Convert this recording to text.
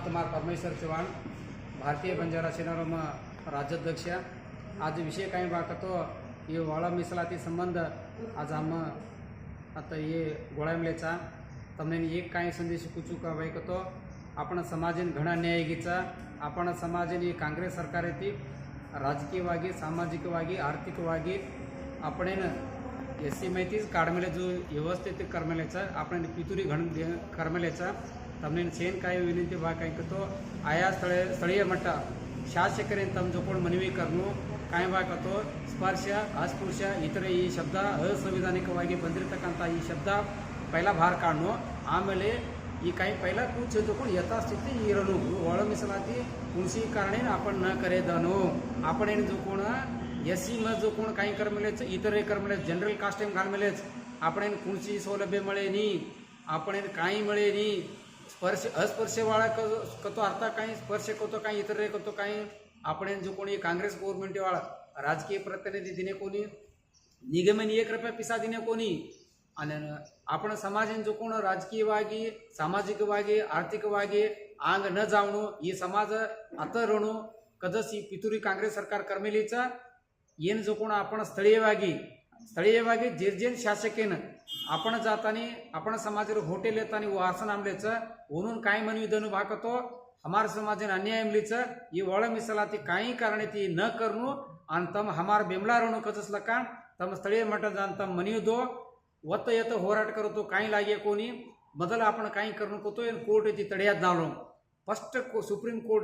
शांतकुमार परमेश्वर चव्हाण भारतीय बंजारा सेनारोम राज्याध्यक्ष आज विषय काही बाकतो ये वाळा मीಸಲಾತಿ संबंध आज हम आता ये गोळ्यामलेचा तमने एक काही संदेश कुचू का बायकतो आपण समाजन घणा न्याय गीचा आपण समाजन कांग्रेस सरकार येती राजकीयವಾಗಿ सामाजिकವಾಗಿ आर्थिकವಾಗಿ आपणेन एससी माहितीच काढमेले जो व्यवस्थित करमेलेचा आपण पितुरी घण करमेलेचा तमने सेन काय विनंती बा काय कतो आया ಸ್ಥಳೀಯ ಮಟ್ಟ ಶಾಸಕರೇ ತಮ್ಮ ಜೊಕೊಂಡು ಮನವಿ करनु काय बा कतो स्पर्श अस्पृश्य इतर ಈ ಶಬ್ದ असंविधानिकವಾಗಿ ಬಂದಿರತಕ್ಕಂತ ಈ ಶಬ್ದ पहिला भार काढनु ಆಮೇಲೆ ಈ काही पहिला कुछ जोकोण यथास्थिती इरनु ಒಳ मीಸಲಾತಿ कुणसी कारणे आपण न करेदनु आपण ಏನು जोकोण एससी म जोकोण काही करमेलेच इतर करमेलेच जनरल कास्ट एम घालमेलेच आपण ಏನು कुणसी सौलभ्य मळे नी आपण ಏನು काही मळे नी स्पर्श अस्पर्श वाला कतो अर्थ काही स्पर्श कतो काही इतर कतो काही आपण जो कोणी काँग्रेस गव्हर्नमेंट वाला राजकीय प्रतिनिधी दिने कोणी निगमनी 1 रुपया पिसा दिने कोणी आणि आपण समाजन जो कोण राजकीयವಾಗಿ सामाजिकವಾಗಿ आर्थिकವಾಗಿ आंग न जावणो ಈ ಸಮಾಜ ಅತರಣು ಕದಸಿ ಪಿತುರಿ ಕಾಂಗ್ರೆಸ್ ಸರ್ಕಾರ ಕರ್ಮೇಲಿचा ಏನು जो कोण आपण ಸ್ಥಳೀಯವಾಗಿ जेरजेन शासकेन आपण जातानी आपण समाजर होटेल येतानी वासन आमलेच म्हणून काय मनवी दनु भाकतो हमार समाजन अन्याय आमलीच ಈ ಒಳ मीಸಲಾತಿ काही कारणे ती न करनु आणि तम हमार बेमला रणु कजसला का तम ಸ್ಥಳೀಯ मठ जान तम मनी दो वत येत होराट करतो काही लागे कोणी बदल आपण काही करू कोतो कोर्ट ती तड्यात नालो फर्स्ट सुप्रीम कोर्ट